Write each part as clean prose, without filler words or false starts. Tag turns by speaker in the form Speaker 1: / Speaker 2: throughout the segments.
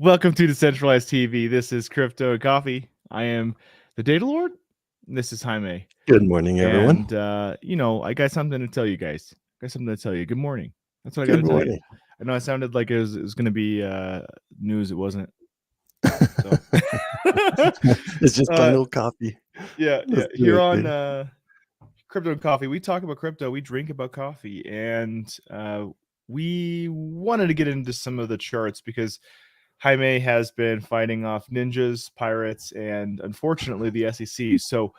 Speaker 1: Welcome to Decentralized TV. This is Crypto and Coffee. I am the Data Lord. This is Jaime.
Speaker 2: Good morning, everyone.
Speaker 1: And I got something to tell you guys. Good morning. That's what I got
Speaker 2: Good
Speaker 1: to tell you.
Speaker 2: morning.
Speaker 1: I know I sounded like it was going to be news. It wasn't. So.
Speaker 2: It's just plain old coffee.
Speaker 1: Yeah.
Speaker 2: Let's do
Speaker 1: Here
Speaker 2: it,
Speaker 1: on
Speaker 2: dude.
Speaker 1: Crypto and Coffee, we talk about crypto. We drink about coffee. And we wanted to get into some of the charts because Jaime has been fighting off ninjas, pirates, and unfortunately the SEC. So,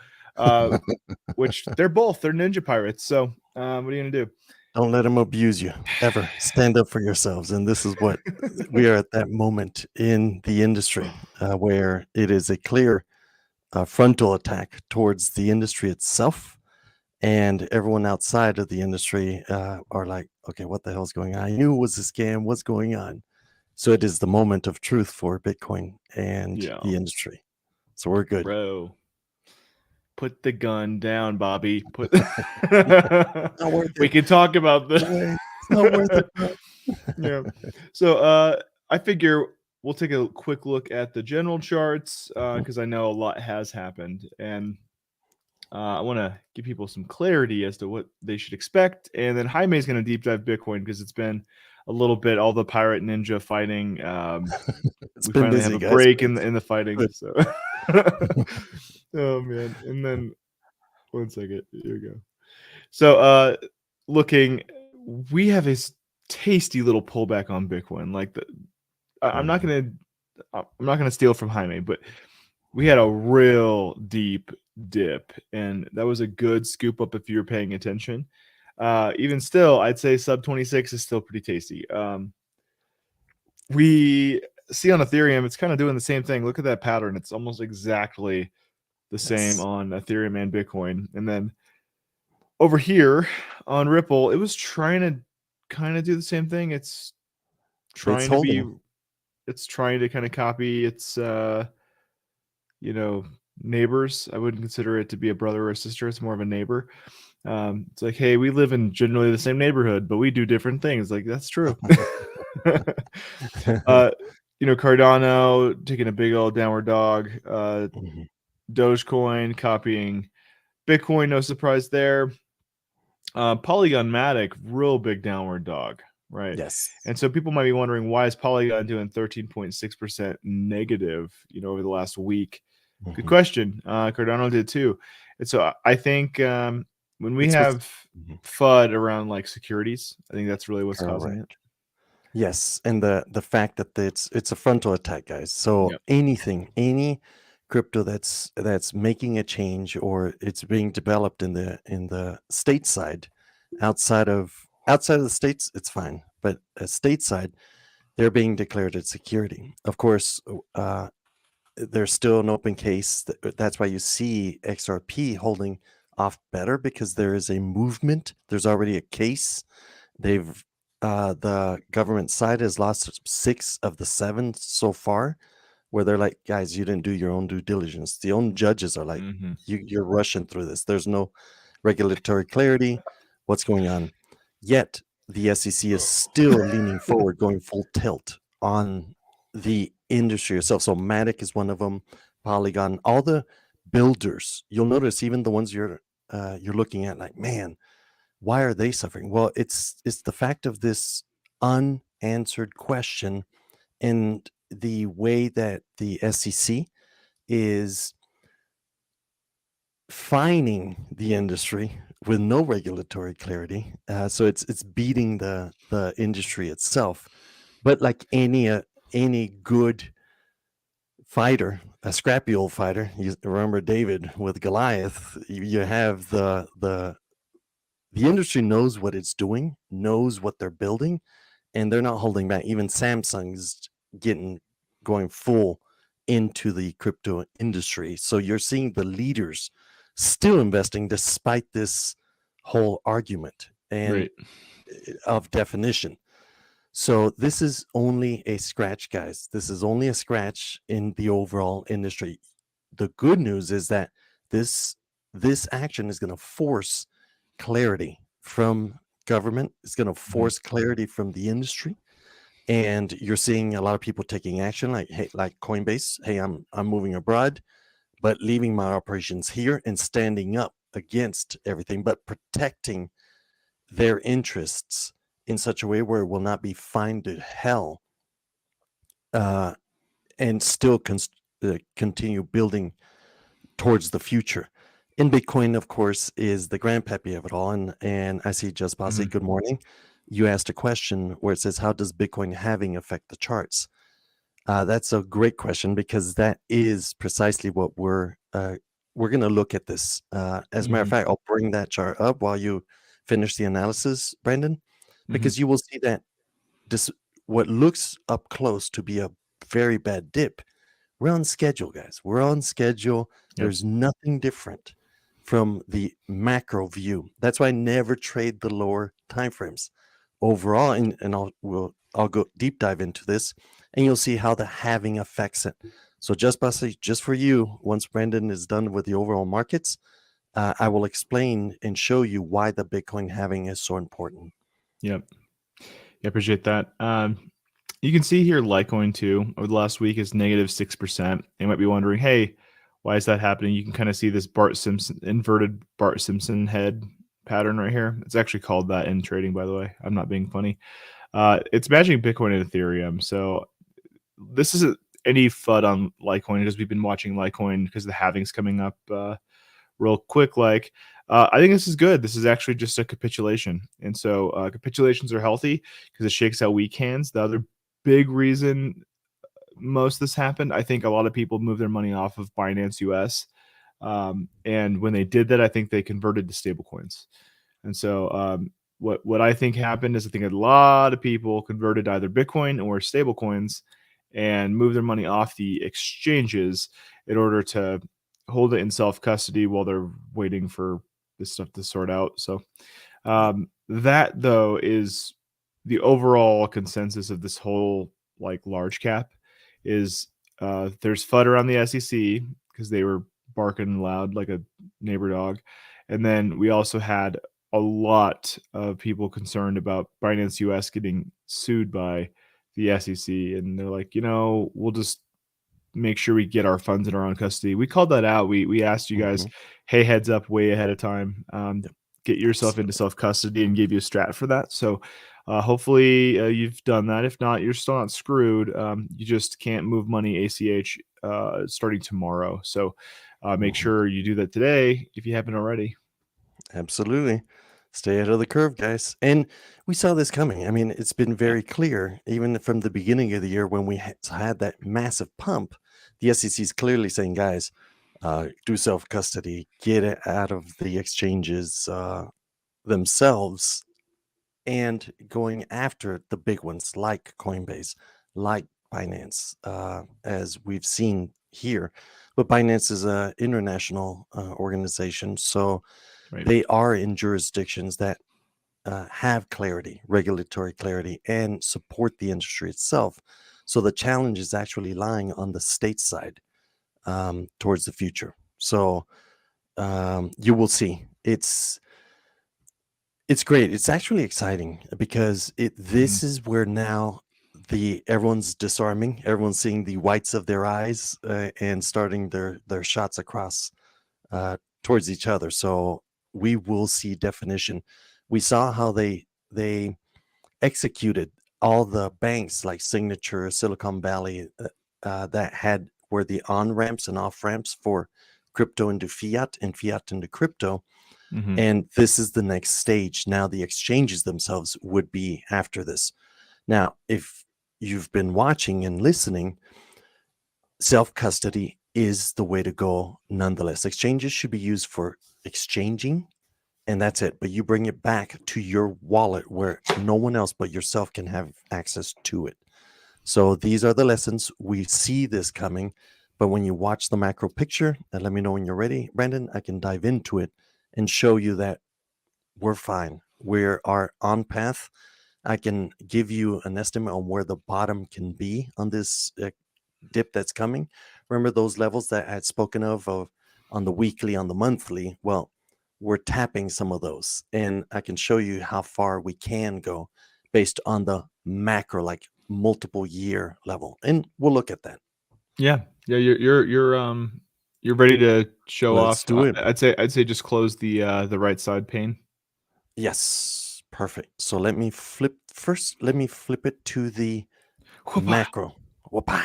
Speaker 1: which they're ninja pirates. So, what are you gonna do?
Speaker 2: Don't let them abuse you. Ever stand up for yourselves. And this is what we are at that moment in the industry where it is a clear frontal attack towards the industry itself. And everyone outside of the industry are like, okay, what the hell's going on? I knew it was a scam. What's going on? So it is the moment of truth for Bitcoin and the industry. So we're good.
Speaker 1: Bro, put the gun down, Bobby. We can talk about this.
Speaker 2: It's not worth it, bro.
Speaker 1: Yeah. So I figure we'll take a quick look at the general charts because I know a lot has happened. And I want to give people some clarity as to what they should expect. And then Jaime is going to deep dive Bitcoin because it's been a little bit all the pirate ninja fighting. We finally busy, have a break in the fighting. Good. So, oh man! And then 1 second, here we go. So, we have a tasty little pullback on Bitcoin. Like I'm not gonna steal from Jaime, but we had a real deep dip, and that was a good scoop up if you were paying attention. Even still, I'd say sub 26 is still pretty tasty. We see on Ethereum, it's kind of doing the same thing. Look at that pattern. It's almost exactly the same on Ethereum and Bitcoin. And then over here on Ripple, it was trying to kind of do the same thing. It's trying to kind of copy its neighbors. I wouldn't consider it to be a brother or a sister. It's more of a neighbor. It's like, hey, we live in generally the same neighborhood, but we do different things. Like, that's true. Cardano taking a big old downward dog. Dogecoin copying Bitcoin, no surprise there. Polygon Matic, real big downward dog, right?
Speaker 2: Yes.
Speaker 1: And so people might be wondering, why is Polygon doing 13.6% negative, over the last week? Good question. Cardano did too. And so I think when we have FUD around like securities, I think that's really what's causing it.
Speaker 2: Yes, and the fact that it's a frontal attack, guys. So any crypto that's making a change or it's being developed in the stateside, outside of the states, it's fine. But stateside, they're being declared as security. Of course, there's still an open case. That's why you see XRP holding off better, because there is a movement. There's already a case. They've the government side has lost 6 of the 7 so far, where they're like, guys, you didn't do your own due diligence. The own judges are like, you're rushing through this. There's no regulatory clarity. What's going on? Yet the SEC is still leaning forward, going full tilt on the industry itself. So Matic is one of them, Polygon, all the builders. You'll notice even the ones you're looking at, like, man, why are they suffering? Well, it's the fact of this unanswered question and the way that the SEC is fining the industry with no regulatory clarity. So it's beating the industry itself. But like any good fighter, a scrappy old fighter, you remember David with Goliath, you have the industry knows what it's doing, knows what they're building, and they're not holding back. Even Samsung's going full into the crypto industry. So you're seeing the leaders still investing despite this whole argument and of definition. So this is only a scratch, guys. This is only a scratch in the overall industry. The good news is that this action is going to force clarity from government. It's going to force clarity from the industry. and you're seeing a lot of people taking action, like Coinbase. Hey, I'm moving abroad, but leaving my operations here and standing up against everything, but protecting their interests in such a way where it will not be fined to hell, and still continue building towards the future. And Bitcoin, of course, is the grandpappy of it all. And I see Just Bossy, good morning. You asked a question where it says, how does Bitcoin halving affect the charts? That's a great question, because that is precisely what we're going to look at this. As a matter of fact, I'll bring that chart up while you finish the analysis, Brandon, because you will see that this, what looks up close to be a very bad dip, we're on schedule, guys. We're on schedule.
Speaker 1: Yep.
Speaker 2: There's nothing different from the macro view. That's why I never trade the lower timeframes. Overall, and I'll go deep dive into this, and you'll see how the halving affects it. So just for you, once Brandon is done with the overall markets, I will explain and show you why the Bitcoin halving is so important.
Speaker 1: Yep. Yeah, appreciate that. You can see here Litecoin too over the last week is -6%. You might be wondering, hey, why is that happening? You can kind of see this inverted Bart Simpson head pattern right here. It's actually called that in trading, by the way. I'm not being funny. It's matching Bitcoin and Ethereum. So this isn't any FUD on Litecoin, because we've been watching Litecoin because the halving's coming up real quick. I think this is good. This is actually just a capitulation. And so capitulations are healthy because it shakes out weak hands. The other big reason most of this happened, I think a lot of people moved their money off of Binance US. And when they did that, I think they converted to stablecoins. And so what I think happened is I think a lot of people converted to either Bitcoin or stablecoins and moved their money off the exchanges in order to hold it in self-custody while they're waiting for this stuff to sort out. So that, though, is the overall consensus of this whole large cap is there's FUD around the SEC because they were barking loud like a neighbor dog. And then we also had a lot of people concerned about Binance US getting sued by the SEC. And they're like, we'll just make sure we get our funds in our own custody. We called that out. We asked you guys, hey, heads up way ahead of time. Get yourself into self-custody and gave you a strat for that. So hopefully you've done that. If not, you're still not screwed. You just can't move money ACH starting tomorrow. So make sure you do that today if you haven't already.
Speaker 2: Absolutely. Stay ahead of the curve, guys. And we saw this coming. I mean, it's been very clear, even from the beginning of the year when we had that massive pump. The SEC is clearly saying, guys, do self-custody, get it out of the exchanges themselves, and going after the big ones like Coinbase, like Binance, as we've seen here. But Binance is an international organization, so they are in jurisdictions that have clarity, regulatory clarity, and support the industry itself. So the challenge is actually lying on the state side towards the future. So you will see. It's great. It's actually exciting because this is where now everyone's disarming. Everyone's seeing the whites of their eyes and starting their shots across towards each other. So we will see definition. We saw how they executed all the banks like Signature, Silicon Valley that were the on ramps and off ramps for crypto into fiat and fiat into crypto. And this is the next stage. Now the exchanges themselves would be after this. Now, if you've been watching and listening, self-custody is the way to go nonetheless. Exchanges should be used for exchanging, and that's it. But you bring it back to your wallet where no one else but yourself can have access to it. So these are the lessons. We see this coming. But when you watch the macro picture, and let me know when you're ready, Brandon, I can dive into it and show you that we're fine. We are on path. I can give you an estimate on where the bottom can be on this dip that's coming. Remember those levels that I had spoken of on the weekly, on the monthly? Well, we're tapping some of those. And I can show you how far we can go based on the macro, like multiple year level, and we'll look at that.
Speaker 1: Yeah, yeah, you're ready to show
Speaker 2: Let's
Speaker 1: off.
Speaker 2: do it.
Speaker 1: I'd say just close the right side pane.
Speaker 2: Yes, perfect. So let me flip first. Let me flip it to the macro. Whoopah.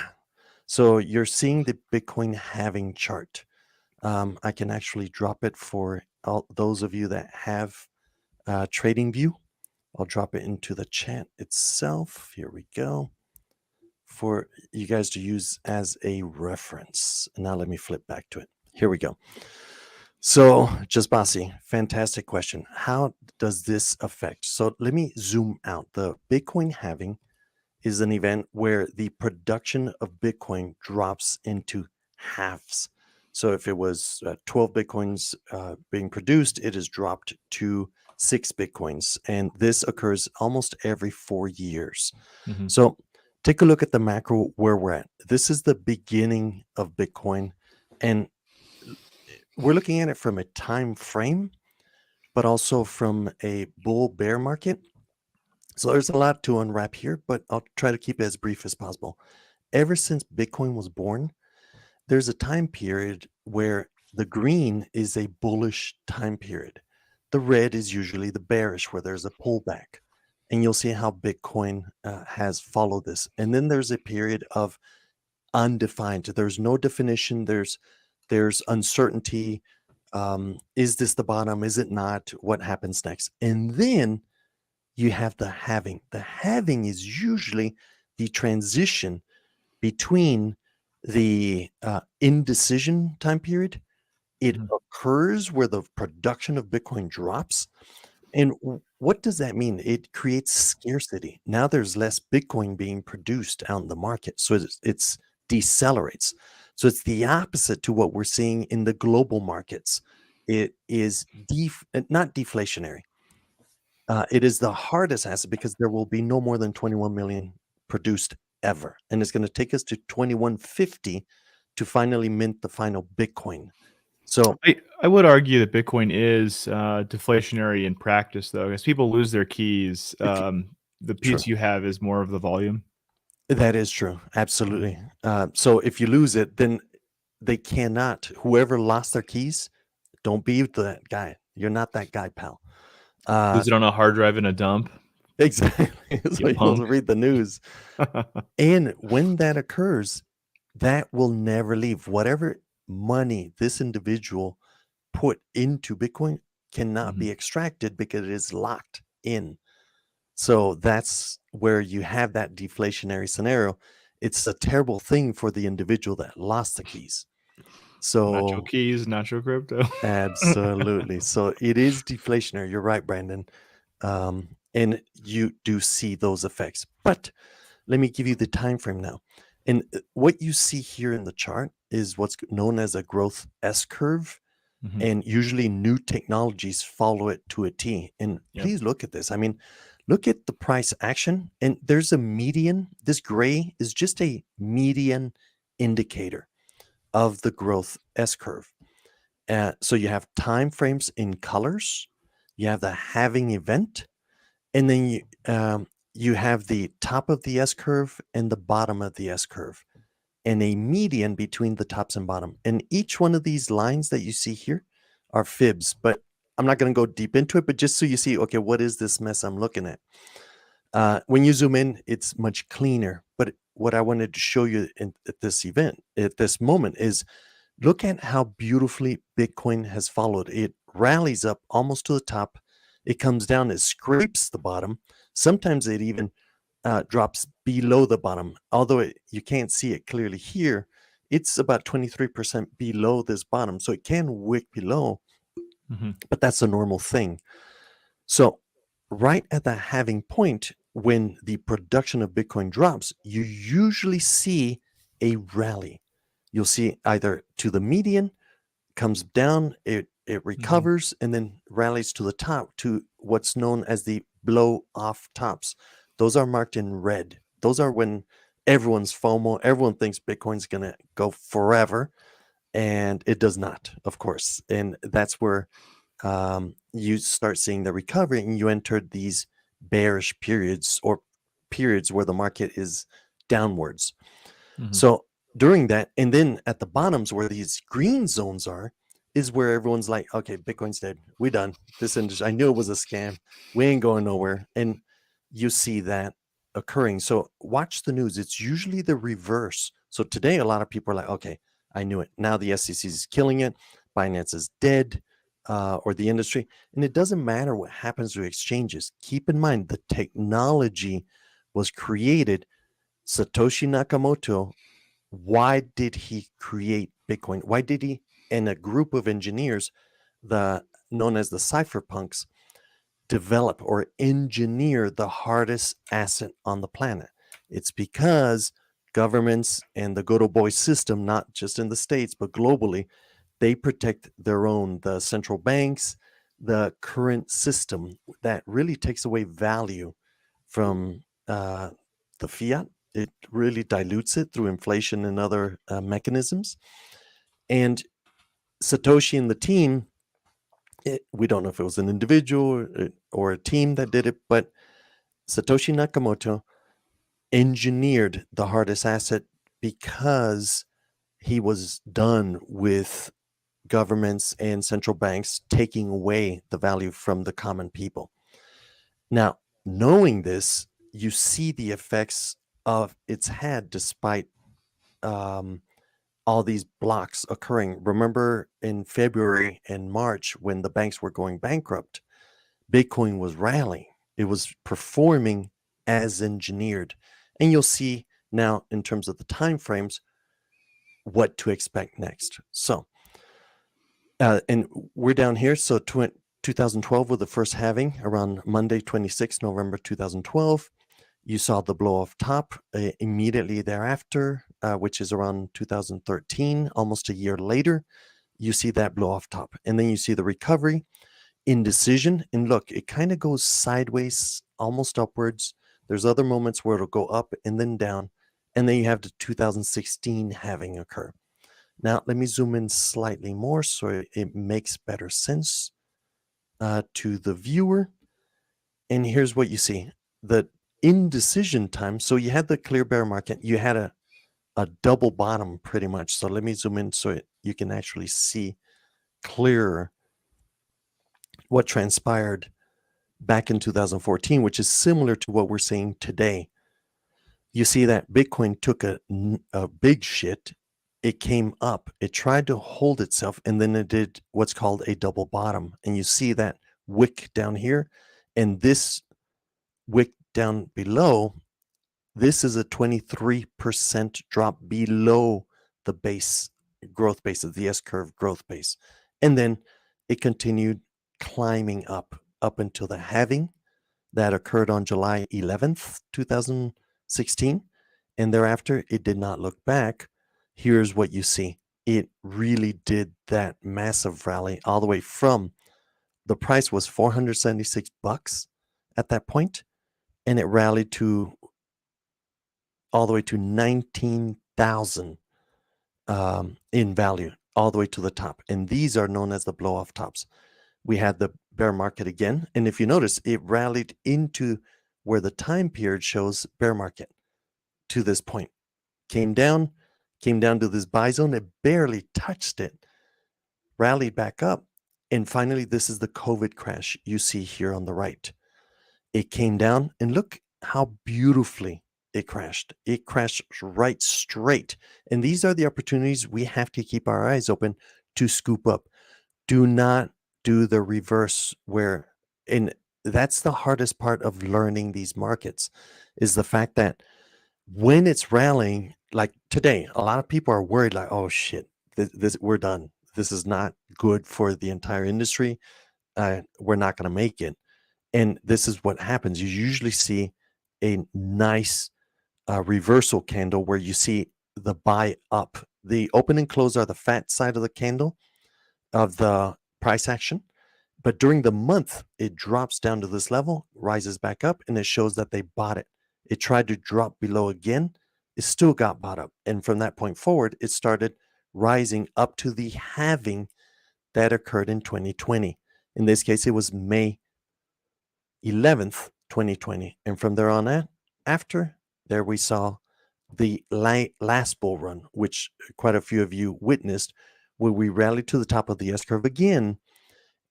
Speaker 2: So you're seeing the Bitcoin halving chart. I can actually drop it for all those of you that have TradingView. I'll drop it into the chat itself. Here we go. For you guys to use as a reference. And now let me flip back to it. Here we go. So, Just Bossy, fantastic question. How does this affect? So, let me zoom out. The Bitcoin halving is an event where the production of Bitcoin drops into halves. So, if it was 12 Bitcoins being produced, it is dropped to 6 Bitcoins. And this occurs almost every 4 years.
Speaker 1: Mhm.
Speaker 2: So, take a look at the macro where we're at. This is the beginning of Bitcoin. And we're looking at it from a time frame, but also from a bull bear market. So there's a lot to unwrap here, but I'll try to keep it as brief as possible. Ever since Bitcoin was born, there's a time period where the green is a bullish time period. The red is usually the bearish, where there's a pullback. And you'll see how Bitcoin has followed this. And then there's a period of undefined. There's no definition. There's uncertainty. Is this the bottom? Is it not? What happens next? And then you have the halving. The halving is usually the transition between the indecision time period. It occurs where the production of Bitcoin drops. And what does that mean? It creates scarcity. Now there's less Bitcoin being produced out in the market. So it's decelerates. So it's the opposite to what we're seeing in the global markets. It is not deflationary. It is the hardest asset because there will be no more than 21 million produced ever. And it's going to take us to 2150 to finally mint the final Bitcoin. So
Speaker 1: I would argue that Bitcoin is deflationary in practice, though, because people lose their keys. The piece
Speaker 2: true.
Speaker 1: you have is more of the volume.
Speaker 2: That is true. Absolutely. So if you lose it, then they cannot, whoever lost their keys, don't be that guy. You're not that guy, pal.
Speaker 1: Lose it on a hard drive in a dump.
Speaker 2: Exactly. So you'll read the news. And when that occurs, that will never leave. Whatever money this individual put into Bitcoin cannot be extracted because it is locked in. So that's where you have that deflationary scenario. It's a terrible thing for the individual that lost the keys. So
Speaker 1: nacho keys, nacho crypto.
Speaker 2: absolutely. So it is deflationary. You're right, Brandon. And you do see those effects. But let me give you the time frame now. And what you see here in the chart is what's known as a growth S curve. And usually new technologies follow it to a T. And please look at this. I mean, look at the price action, and there's a median. This gray is just a median indicator of the growth S curve. So you have time frames in colors, you have the halving event, and then you have the top of the S curve and the bottom of the S curve, and a median between the tops and bottom. And each one of these lines that you see here are fibs, but I'm not going to go deep into it, but just so you see, okay, what is this mess I'm looking at? When you zoom in, it's much cleaner. But what I wanted to show you at this event, at this moment, is look at how beautifully Bitcoin has followed. It rallies up almost to the top. It comes down, it scrapes the bottom. Sometimes it even drops below the bottom. Although you can't see it clearly here, it's about 23% below this bottom. So it can wick below, but that's a normal thing. So right at the halving point, when the production of Bitcoin drops, you usually see a rally. You'll see either to the median, comes down, it recovers, and then rallies to the top to what's known as the blow off tops. Those are marked in red. Those are when everyone's FOMO, everyone thinks Bitcoin's going to go forever, and it does not, of course. And that's where you start seeing the recovery, and you enter these bearish periods or periods where the market is downwards.
Speaker 1: Mhm.
Speaker 2: So during that, and then at the bottoms where these green zones are, is where everyone's like, okay, Bitcoin's dead. We done. This industry, I knew it was a scam. We ain't going nowhere. And you see that occurring. So watch the news. It's usually the reverse. So today, a lot of people are like, okay, I knew it. Now the SEC is killing it. Binance is dead, or the industry. And it doesn't matter what happens to exchanges. Keep in mind, the technology was created. Satoshi Nakamoto, why did he create Bitcoin? Why did he and a group of engineers, known as the cypherpunks, develop or engineer the hardest asset on the planet? It's because governments and the good old boy system, not just in the States, but globally, they protect their own, the central banks, the current system that really takes away value from the fiat. It really dilutes it through inflation and other mechanisms. And Satoshi and the team, we don't know if it was an individual or a team that did it, but Satoshi Nakamoto engineered the hardest asset because he was done with governments and central banks taking away the value from the common people. Now, knowing this, you see the effects of it's had despite all these blocks occurring. Remember in February and March when the banks were going bankrupt, Bitcoin was rallying. It was performing as engineered. And you'll see now in terms of the time frames what to expect next. So, and we're down here. So 2012 was the first halving around Monday, 26 November 2012. You saw the blow off top immediately thereafter, which is around 2013, almost a year later. You see that blow off top. And then you see the recovery, indecision. And look, it kind of goes sideways, almost upwards. There's other moments where it'll go up and then down. And then you have the 2016 halving occur. Now, let me zoom in slightly more so it makes better sense to the viewer. And here's what you see. The indecision time. So you had the clear bear market. You had a double bottom pretty much. So let me zoom in so you can actually see clearer what transpired back in 2014, which is similar to what we're seeing today. You see that Bitcoin took a big shit. It came up. It tried to hold itself, and then it did what's called a double bottom. And you see that wick down here, and this wick down below, this is a 23% drop below the base growth base of the S-curve growth base. And then it continued climbing up until the halving that occurred on July 11th, 2016. And thereafter, it did not look back. Here's what you see. It really did that massive rally all the way from the price was $476 at that point, and it rallied to all the way to 19,000 in value, all the way to the top. And these are known as the blow off tops. We had the bear market again. And if you notice, it rallied into where the time period shows bear market to this point. Came down to this buy zone. It barely touched it, rallied back up. And finally, this is the COVID crash you see here on the right. It came down, and look how beautifully it crashed. It crashed right straight. And these are the opportunities we have to keep our eyes open to scoop up. Do not do the reverse and that's the hardest part of learning these markets, is the fact that when it's rallying, like today, a lot of people are worried like, oh shit, this we're done. This is not good for the entire industry. We're not going to make it. And this is what happens. You usually see a nice reversal candle where you see the buy up. The open and close are the fat side of the candle of the price action. But during the month, it drops down to this level, rises back up, and it shows that they bought it. It tried to drop below again. It still got bought up. And from that point forward, it started rising up to the halving that occurred in 2020. In this case, it was May 11th, 2020. And from there on out, after there we saw the last bull run, which quite a few of you witnessed, where we rallied to the top of the S-curve again.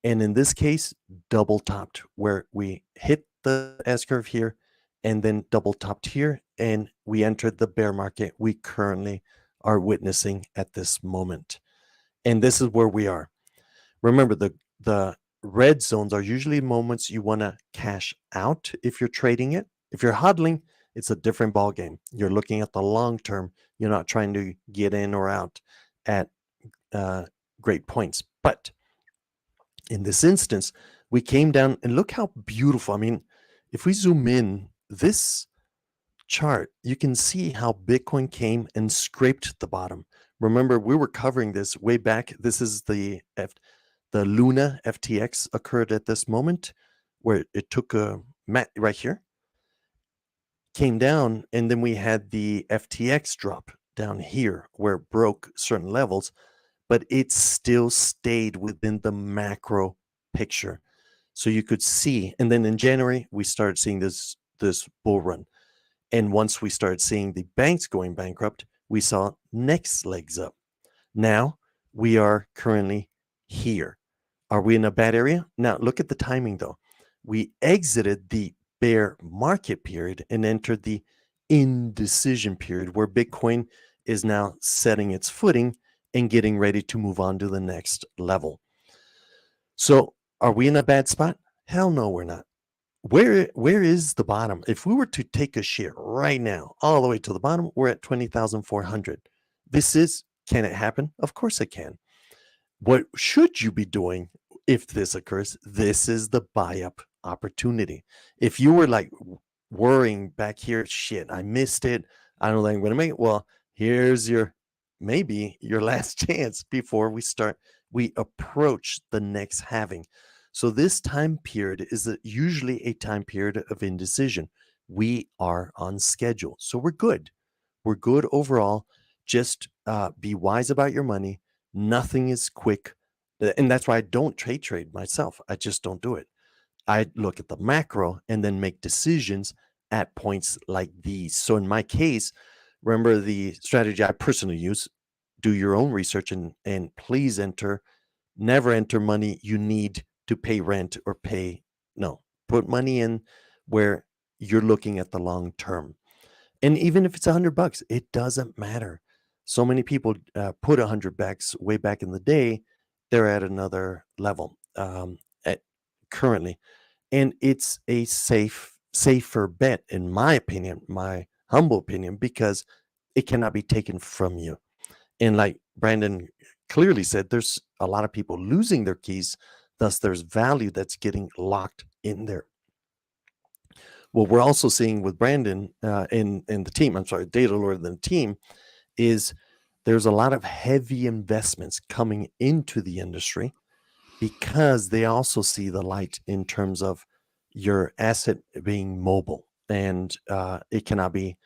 Speaker 2: And in this case, double topped, where we hit the S-curve here and then double topped here. And we entered the bear market we currently are witnessing at this moment. And this is where we are. Remember, the red zones are usually moments you want to cash out if you're trading it. If you're hodling, it's a different ball game. You're looking at the long term. You're not trying to get in or out at great points. But in this instance, we came down and look how beautiful. I mean, if we zoom in, this chart, you can see how Bitcoin came and scraped the bottom. Remember, we were covering this way back. This is the Luna FTX occurred at this moment, where it took a mat right here, came down, and then we had the FTX drop down here where it broke certain levels, but it still stayed within the macro picture. So you could see, and then in January, we started seeing this bull run. And once we started seeing the banks going bankrupt, we saw next legs up. Now we are currently here. Are we in a bad area? Now look at the timing though. We exited the bear market period and entered the indecision period, where Bitcoin is now setting its footing and getting ready to move on to the next level. So are we in a bad spot? Hell no, we're not. Where is the bottom? If we were to take a share right now, all the way to the bottom, we're at 20,400. Can it happen? Of course it can. What should you be doing if this occurs? This is the buy-up opportunity. If you were like worrying back here, shit, I missed it, I don't think I'm going to make it. Well, here's maybe your last chance before we approach the next halving. So this time period is usually a time period of indecision. We are on schedule. So we're good. We're good overall. Just be wise about your money. Nothing is quick. And that's why I don't trade myself. I just don't do it. I look at the macro and then make decisions at points like these. So in my case, remember the strategy I personally use: do your own research and please never enter money you need to pay rent or put money in where you're looking at the long term. And even if it's $100, it doesn't matter. So many people put $100 way back in the day. They're at another level currently, and it's a safer bet, in my opinion, my humble opinion, because it cannot be taken from you. And like Brandon clearly said, there's a lot of people losing their keys. Thus, there's value that's getting locked in there. What we're also seeing with Brandon and the team, Data Lord and the team, is there's a lot of heavy investments coming into the industry because they also see the light in terms of your asset being mobile, and it cannot be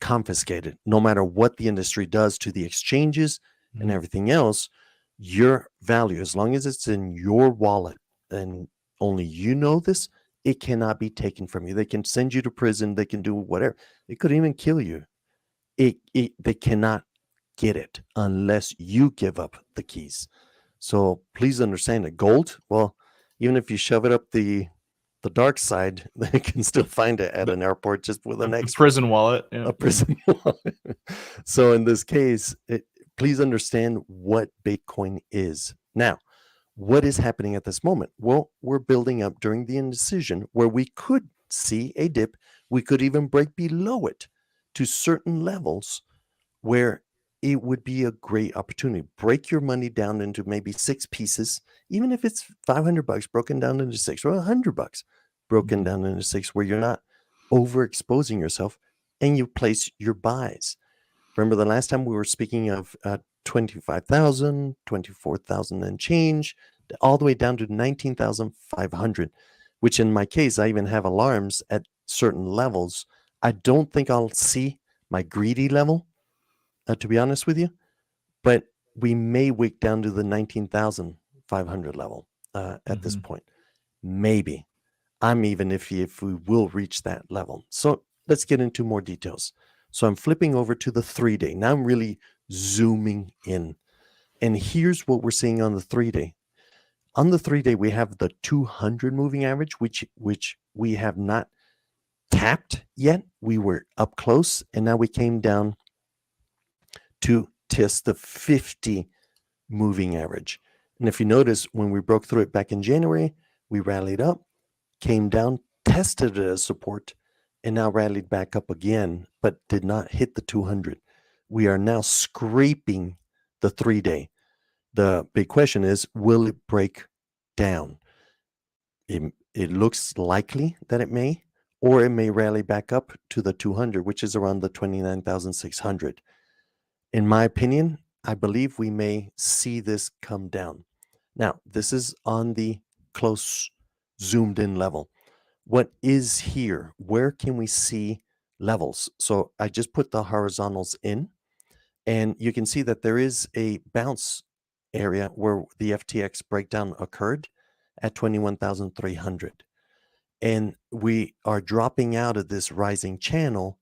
Speaker 2: confiscated. No matter what the industry does to the exchanges and everything else, your value, as long as it's in your wallet and only you know this, it cannot be taken from you. They can send you to prison. They can do whatever. They could even kill you. They cannot get it unless you give up the keys. So please understand that gold, well, even if you shove it up the dark side, they can still find it at an airport just with an extra
Speaker 1: prison wallet. Yeah.
Speaker 2: A prison wallet. So in this case, please understand what Bitcoin is. Now, what is happening at this moment? Well, we're building up during the indecision where we could see a dip. We could even break below it to certain levels where it would be a great opportunity. Break your money down into maybe 6 pieces, even if it's $500 broken down into 6, or $100 broken down into 6, where you're not overexposing yourself, and you place your buys. Remember the last time we were speaking of 25,000, 24,000 and change, all the way down to 19,500, which in my case, I even have alarms at certain levels. I don't think I'll see my greedy level, to be honest with you, but we may wick down to the 19,500 level at this point. Maybe. I'm even iffy if we will reach that level. So let's get into more details. So I'm flipping over to the 3-day. Now I'm really zooming in. And here's what we're seeing on the 3-day. On the 3-day, we have the 200 moving average, which we have not tapped yet. We were up close, and now we came down to test the 50 moving average. And if you notice, when we broke through it back in January, we rallied up, came down, tested it as support, and now rallied back up again, but did not hit the 200. We are now scraping the 3-day. The big question is, will it break down? It looks likely that it may, or it may rally back up to the 200, which is around the 29,600. In my opinion, I believe we may see this come down. Now, this is on the close zoomed in level. What is here? Where can we see levels? So I just put the horizontals in, and you can see that there is a bounce area where the FTX breakdown occurred at 21,300. And we are dropping out of this rising channel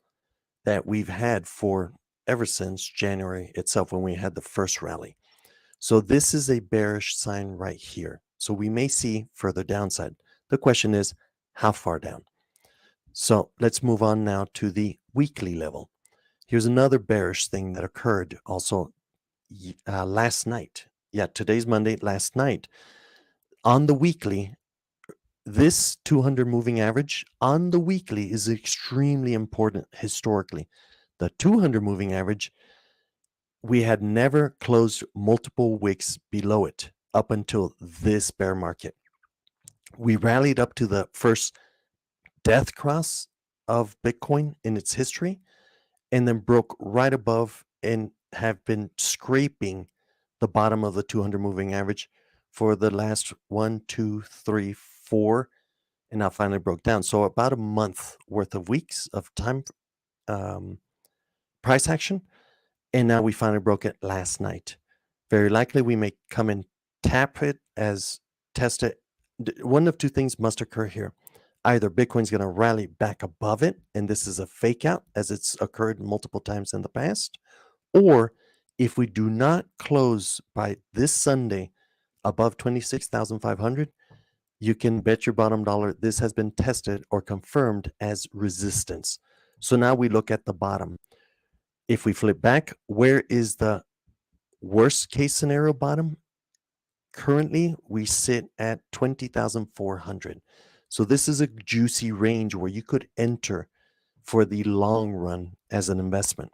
Speaker 2: that we've had for ever since January itself, when we had the first rally. So this is a bearish sign right here. So we may see further downside. The question is, how far down? So let's move on now to the weekly level. Here's another bearish thing that occurred also last night. Yeah, today's Monday, last night. On the weekly, this 200 moving average on the weekly is extremely important historically. The 200 moving average, we had never closed multiple wicks below it up until this bear market. We rallied up to the first death cross of Bitcoin in its history, and then broke right above and have been scraping the bottom of the 200 moving average for the last 1, 2, 3, 4, and now finally broke down. So about a month worth of weeks of time price action, and now we finally broke it last night. Very likely we may come and tap it as test it. One of two things must occur here. Either Bitcoin's going to rally back above it, and this is a fake out as it's occurred multiple times in the past, or if we do not close by this Sunday above 26,500, you can bet your bottom dollar this has been tested or confirmed as resistance. So now we look at the bottom. If we flip back, where is the worst case scenario bottom? Currently, we sit at 20,400. So this is a juicy range where you could enter for the long run as an investment.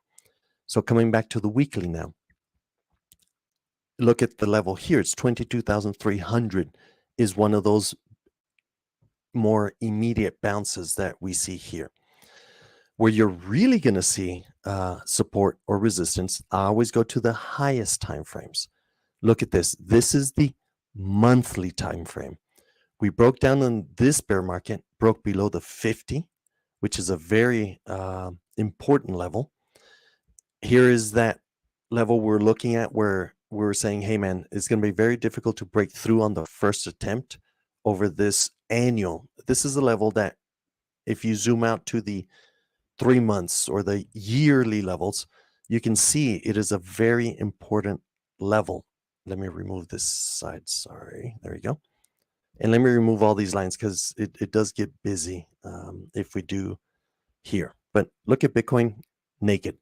Speaker 2: So coming back to the weekly now, look at the level here. It's 22,300 is one of those more immediate bounces that we see here. Where you're really going to see support or resistance, I always go to the highest time frames. Look at this. This is the monthly time frame. We broke down on this bear market, broke below the 50, which is a very important level. Here is that level we're looking at where we're saying, hey, man, it's going to be very difficult to break through on the first attempt over this annual. This is a level that if you zoom out to the 3 months or the yearly levels, you can see it is a very important level. Let me remove this side. Sorry. There we go. And let me remove all these lines because it does get busy if we do here. But look at Bitcoin naked.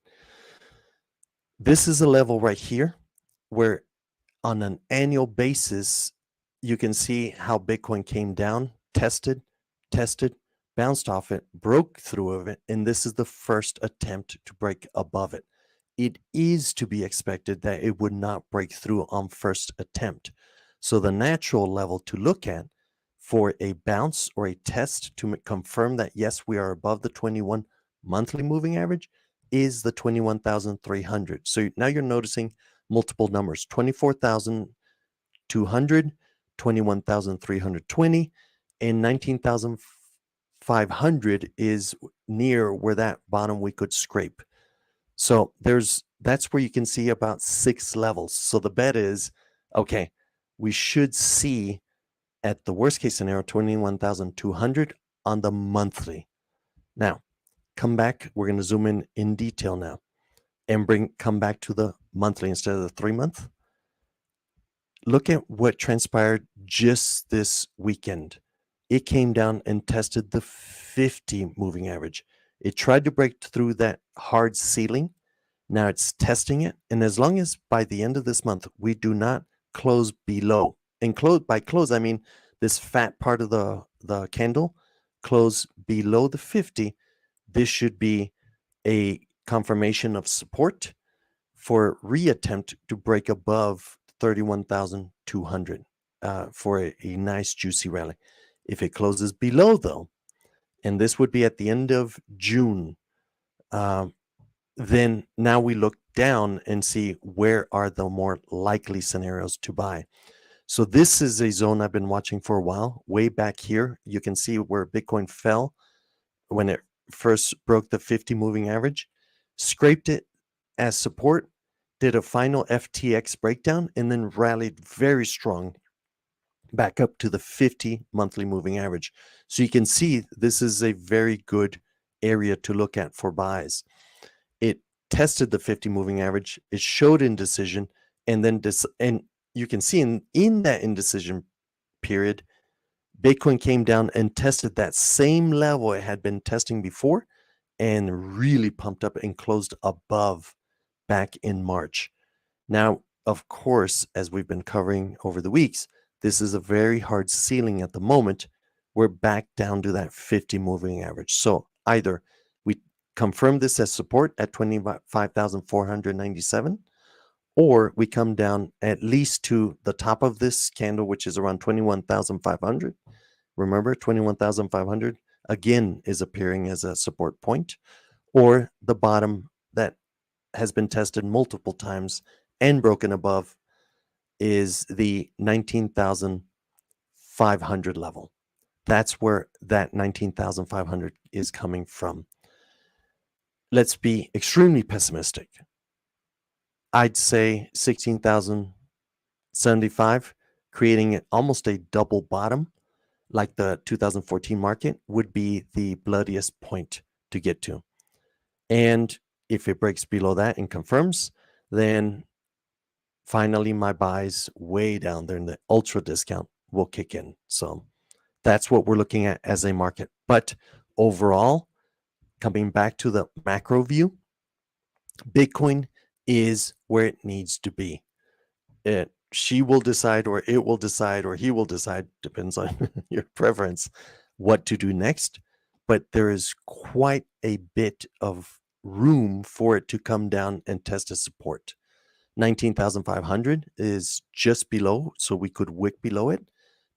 Speaker 2: This is a level right here where on an annual basis, you can see how Bitcoin came down, tested, bounced off it, broke through of it, and this is the first attempt to break above it. It is to be expected that it would not break through on first attempt. So the natural level to look at for a bounce or a test to confirm that, yes, we are above the 21 monthly moving average is the 21,300. So now you're noticing multiple numbers, 24,200, 21,320, and 19,500 is near where that bottom we could scrape. So that's where you can see about 6 levels. So the bet is, okay, we should see at the worst case scenario, 21,200 on the monthly. Now, come back. We're going to zoom in detail now and come back to the monthly instead of the 3-month. Look at what transpired just this weekend. It came down and tested the 50 moving average. It tried to break through that hard ceiling. Now it's testing it. And as long as by the end of this month, we do not close below, and by close, I mean this fat part of the candle, close below the 50, this should be a confirmation of support for reattempt to break above 31,200 for a nice juicy rally. If it closes below, though, and this would be at the end of June, then now we look down and see where are the more likely scenarios to buy. So this is a zone I've been watching for a while. Way back here, you can see where Bitcoin fell when it first broke the 50 moving average, scraped it as support, did a final FTX breakdown, and then rallied very strong back up to the 50 monthly moving average. So you can see this is a very good area to look at for buys. It tested the 50 moving average, it showed indecision, and then and you can see in that indecision period, Bitcoin came down and tested that same level it had been testing before and really pumped up and closed above back in March. Now, of course, as we've been covering over the weeks, this is a very hard ceiling at the moment. We're back down to that 50 moving average. So either we confirm this as support at 25,497, or we come down at least to the top of this candle, which is around 21,500. Remember, 21,500 again is appearing as a support point, or the bottom that has been tested multiple times and broken above is the 19,500 level. That's where that 19,500 is coming from. Let's be extremely pessimistic. I'd say 16,075, creating almost a double bottom like the 2014 market would be the bloodiest point to get to. And if it breaks below that and confirms, then finally my buys way down there in the ultra discount will kick in. So that's what we're looking at as a market. But overall, coming back to the macro view, Bitcoin is where it needs to be. She will decide, or it will decide, or he will decide, depends on your preference, what to do next. But there is quite a bit of room for it to come down and test a support. 19,500 is just below, so we could wick below it.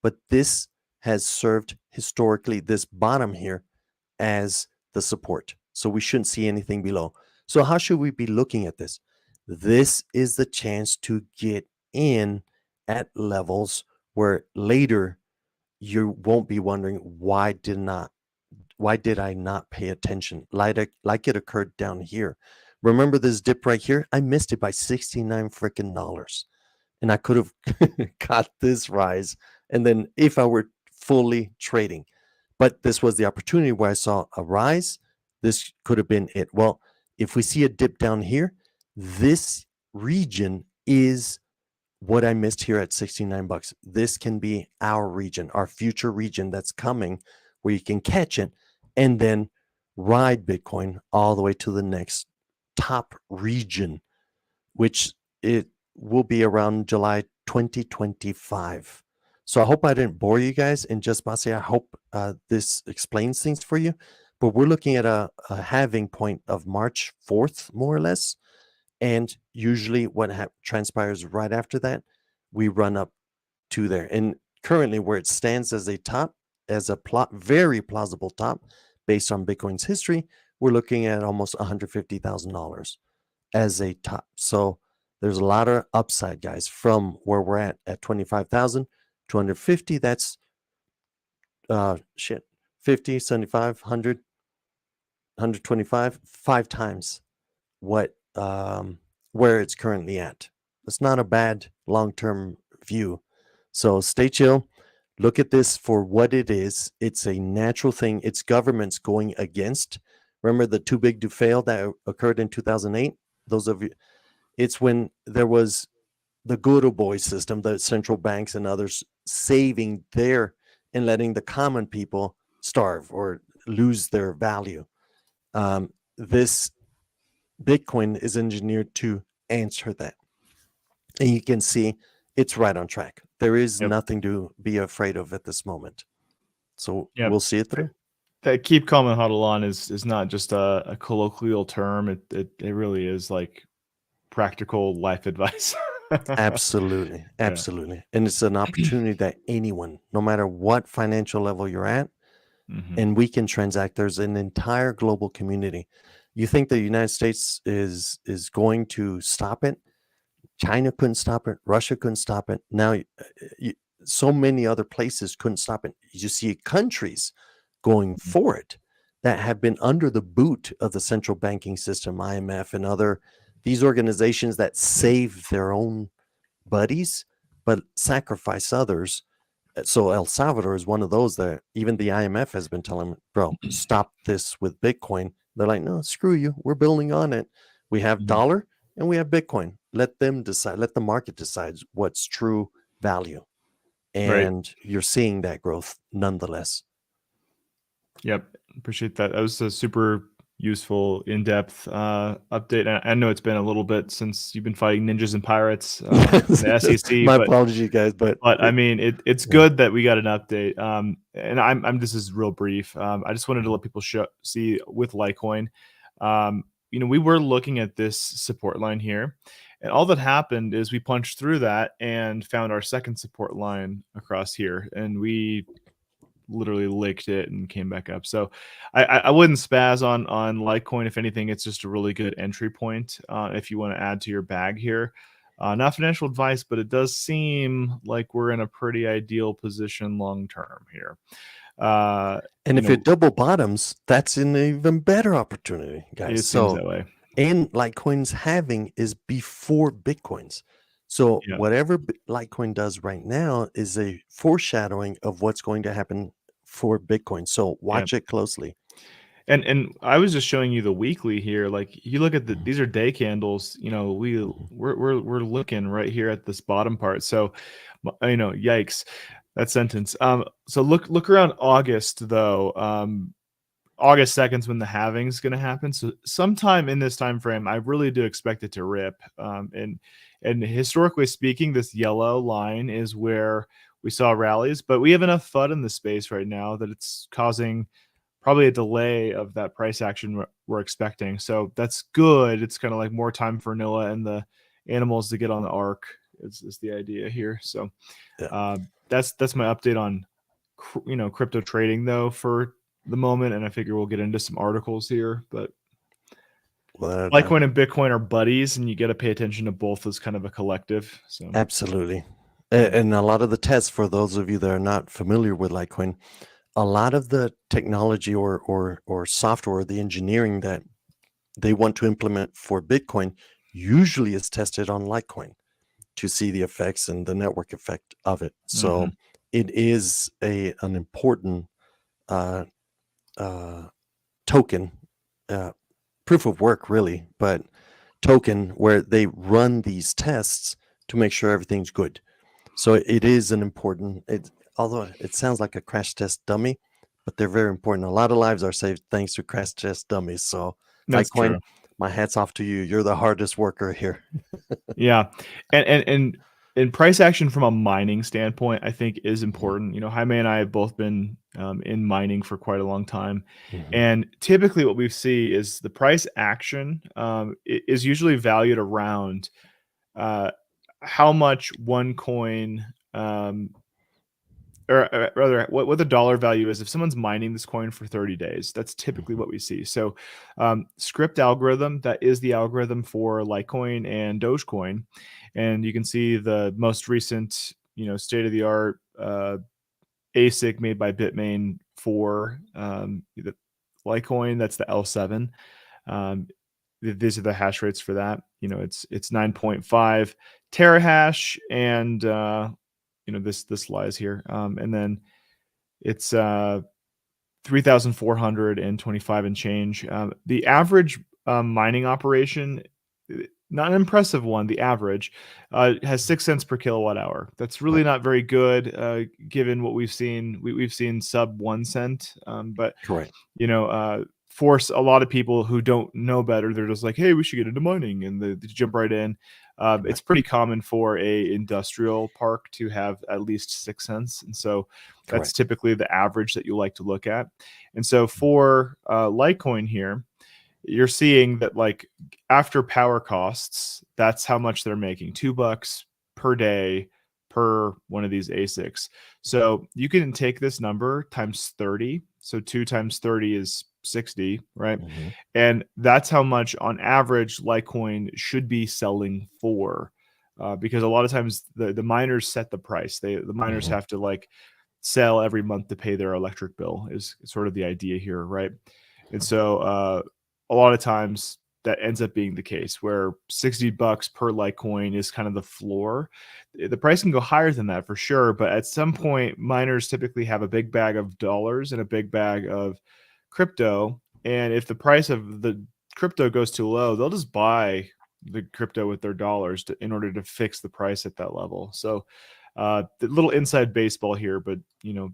Speaker 2: But this has served historically, this bottom here, as the support. So we shouldn't see anything below. So how should we be looking at this? This is the chance to get in at levels where later you won't be wondering, why did I not pay attention like it occurred down here. Remember this dip right here? I missed it by 69 freaking dollars, and I could have got this rise, and then if I were fully trading. But this was the opportunity where I saw a rise. This could have been it. Well, if we see a dip down here, this region is what I missed here at 69 bucks. This can be our region, our future region that's coming, where you can catch it and then ride Bitcoin all the way to the next top region, which it will be around July 2025. So I hope I didn't bore you guys. And just Basi, I hope this explains things for you. But we're looking at a halving point of March 4th, more or less. And usually what transpires right after that, we run up to there. And currently where it stands as a top, as a very plausible top, based on Bitcoin's history, we're looking at almost $150,000 as a top. So there's a lot of upside, guys, from where we're at 25,250. That's 50, 75, 100, 125, 5 times what where it's currently at. It's not a bad long-term view. So stay chill. Look at this for what it is. It's a natural thing. It's governments going against Remember the too big to fail that occurred in 2008? Those of you, it's when there was the good old boy system, the central banks and others saving their and letting the common people starve or lose their value. This Bitcoin is engineered to answer that. And you can see it's right on track. There is nothing to be afraid of at this moment. So we'll see it through.
Speaker 1: That keep calm and huddle on is not just a colloquial term. It really is like practical life advice.
Speaker 2: Absolutely. Absolutely. And it's an opportunity that anyone, no matter what financial level you're at, and we can transact. There's an entire global community. You think the United States is going to stop it? China couldn't stop it. Russia couldn't stop it. Now, so many other places couldn't stop it. You see countries going for it that have been under the boot of the central banking system, IMF, and other these organizations that save their own buddies but sacrifice others. So El Salvador is one of those that even the IMF has been telling, bro, stop this with Bitcoin. They're like, no, screw you. We're building on it. We have dollar and we have Bitcoin. Let them decide. Let the market decide what's true value. And you're seeing that growth nonetheless.
Speaker 1: Yep. Appreciate that. That was a super useful, in-depth update. I know it's been a little bit since you've been fighting ninjas and pirates, the SEC.
Speaker 2: My apologies, guys, but
Speaker 1: I mean, it's good that we got an update. And I'm this is real brief. I just wanted to let people see with Litecoin. We were looking at this support line here, and all that happened is we punched through that and found our second support line across here, and we literally licked it and came back up. So I wouldn't spaz on Litecoin. If anything, it's just a really good entry point if you want to add to your bag here. Not financial advice, but it does seem like we're in a pretty ideal position long term here.
Speaker 2: And if it double bottoms, that's an even better opportunity, guys.
Speaker 1: It seems that way.
Speaker 2: And Litecoin's halving is before Bitcoin's. So whatever Litecoin does right now is a foreshadowing of what's going to happen for Bitcoin. So watch it closely.
Speaker 1: And I was just showing you the weekly here. Like you look at these are day candles. We're looking right here at this bottom part. So, yikes, that sentence. So look around August though. August 2nd is when the halving is going to happen. So sometime in this time frame, I really do expect it to rip. And historically speaking, this yellow line is where we saw rallies, but we have enough FUD in the space right now that it's causing probably a delay of that price action we're expecting. So that's good. It's kind of like more time for Noah and the animals to get on the ark is the idea here. So that's my update on crypto trading though for the moment, and I figure we'll get into some articles here, but Litecoin and Bitcoin are buddies, and you got to pay attention to both as kind of a collective. So
Speaker 2: absolutely. And a lot of the tests, for those of you that are not familiar with Litecoin, a lot of the technology or software, the engineering that they want to implement for Bitcoin usually is tested on Litecoin to see the effects and the network effect of it. So it is an important token, proof of work really, but token where they run these tests to make sure everything's good. So it is an important, although it sounds like a crash test dummy, but they're very important. A lot of lives are saved thanks to crash test dummies. So Litecoin, my hat's off to you. You're the hardest worker here.
Speaker 1: And price action from a mining standpoint, I think is important. Jaime and I have both been in mining for quite a long time. And typically what we see is the price action is usually valued around how much one coin, or rather what the dollar value is. If someone's mining this coin for 30 days, that's typically what we see. So Scrypt algorithm, that is the algorithm for Litecoin and Dogecoin. And you can see the most recent, state-of-the-art ASIC made by Bitmain for the Litecoin. That's the L7. These are the hash rates for that. It's 9.5 terahash, and this lies here. And then it's 3,425 and change. The average mining operation, not an impressive one, the average, has 6 cents per kilowatt hour. That's really not very good, given what we've seen. We've seen sub 1 cent, but
Speaker 2: Correct.
Speaker 1: force a lot of people who don't know better. They're just like, hey, we should get into mining, and they jump right in. It's pretty common for a industrial park to have at least 6 cents, and so that's typically the average that you like to look at. And so for Litecoin here, you're seeing that like after power costs, that's how much they're making, $2 per day per one of these ASICs. So you can take this number times 30. So 2 times 30 is 60, right? And that's how much on average Litecoin should be selling for, because a lot of times the miners set the price. The miners have to like sell every month to pay their electric bill is sort of the idea here, right? And so a lot of times that ends up being the case where $60 per Litecoin is kind of the floor. The price can go higher than that for sure, but at some point miners typically have a big bag of dollars and a big bag of crypto, and if the price of the crypto goes too low, they'll just buy the crypto with their dollars in order to fix the price at that level. So the little inside baseball here, but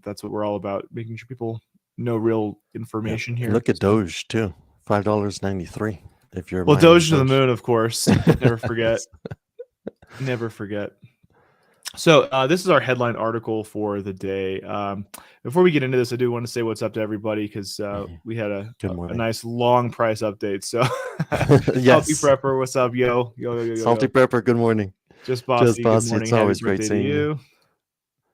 Speaker 1: that's what we're all about, making sure people know real information here.
Speaker 2: Look at Doge too, $5.93. If you're
Speaker 1: Doge to the moon, of course. Never forget. Never forget. So this is our headline article for the day. Before we get into this, I do want to say what's up to everybody, because we had a nice long price update. So Salty Prepper, what's up, yo?
Speaker 2: Salty Prepper, good morning.
Speaker 1: Just Bossy, good morning.
Speaker 2: It's always great seeing you.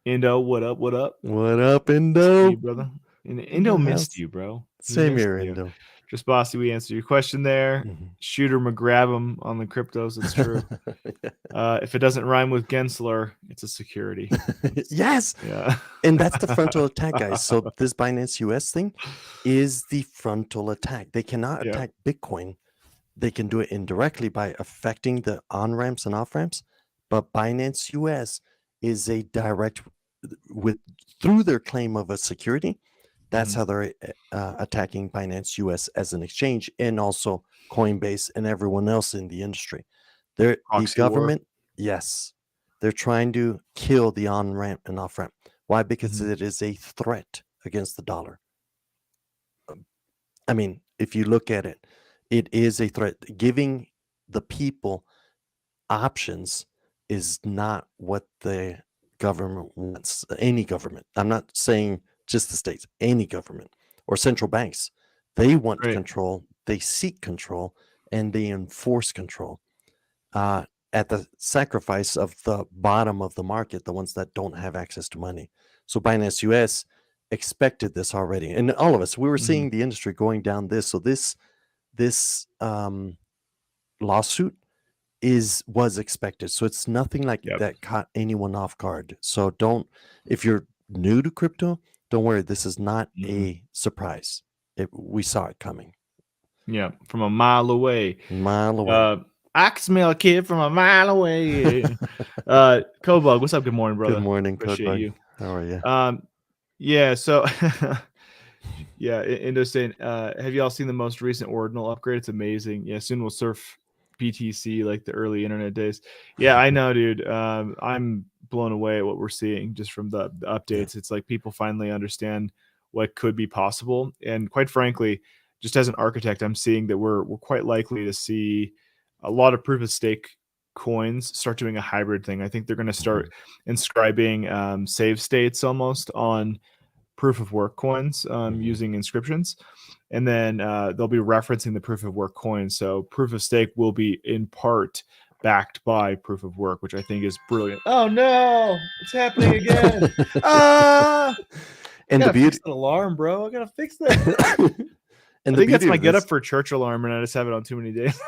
Speaker 1: Indo, what up? What up?
Speaker 2: What up, Indo?
Speaker 1: You, brother. Indo missed you, bro.
Speaker 2: Same here, Indo.
Speaker 1: Just Bossy, we answered your question there. Shooter McGrab on the cryptos. It's true. If it doesn't rhyme with Gensler, it's a security.
Speaker 2: Yes.
Speaker 1: Yeah.
Speaker 2: And that's the frontal attack, guys. So this Binance US thing is the frontal attack. They cannot attack Bitcoin. They can do it indirectly by affecting the on-ramps and off-ramps. But Binance US is a direct, through their claim of a security, that's how they're attacking Binance US as an exchange, and also Coinbase and everyone else in the industry. The government, they're trying to kill the on-ramp and off-ramp. Why? Because it is a threat against the dollar. I mean, if you look at it, it is a threat. Giving the people options is not what the government wants. Any government. I'm not saying just the states, any government or central banks. They want control, they seek control, and they enforce control at the sacrifice of the bottom of the market, the ones that don't have access to money. So Binance US expected this already. And all of us, we were seeing the industry going down this. So this lawsuit was expected. So it's nothing like that caught anyone off guard. So if you're new to crypto, don't worry, this is not a surprise. We saw it coming.
Speaker 1: Yeah, from a mile away.
Speaker 2: I
Speaker 1: can smell a kid from a mile away. Codebug, what's up? Good morning, brother.
Speaker 2: Good morning,
Speaker 1: Appreciate you.
Speaker 2: How are you?
Speaker 1: Yeah, so Indo saying, have y'all seen the most recent ordinal upgrade? It's amazing. Yeah, soon we'll surf BTC like the early internet days. Yeah, I know, dude. I'm blown away at what we're seeing just from the updates. It's like people finally understand what could be possible, and quite frankly, just as an architect, I'm seeing that we're quite likely to see a lot of proof of stake coins start doing a hybrid thing. I think they're going to start inscribing save states almost on proof of work coins using inscriptions, and then they'll be referencing the proof of work coins. So proof of stake will be in part backed by proof of work, which I think is brilliant. Oh no, it's happening again.
Speaker 2: And the beauty,
Speaker 1: fix that alarm, bro. I gotta fix that. And I think that's my get up for church alarm, and I just have it on too many days.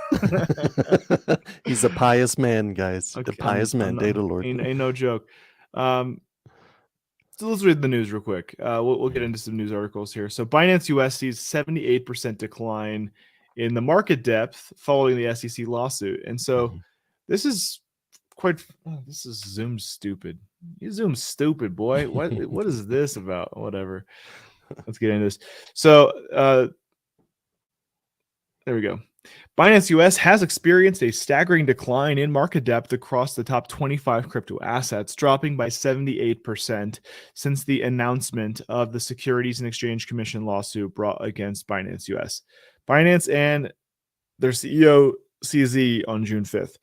Speaker 2: He's a pious man, guys. Okay, a pious man. Day to Lord.
Speaker 1: Ain't no joke. So let's read the news real quick. We'll get into some news articles here. So Binance US sees 78% decline in the market depth following the SEC lawsuit. And so this is this is Zoom stupid. You Zoom stupid, boy. What is this about? Whatever. let's get into this. So there we go. Binance US has experienced a staggering decline in market depth across the top 25 crypto assets, dropping by 78% since the announcement of the Securities and Exchange Commission lawsuit brought against Binance US. Binance and their CEO CZ on June 5th.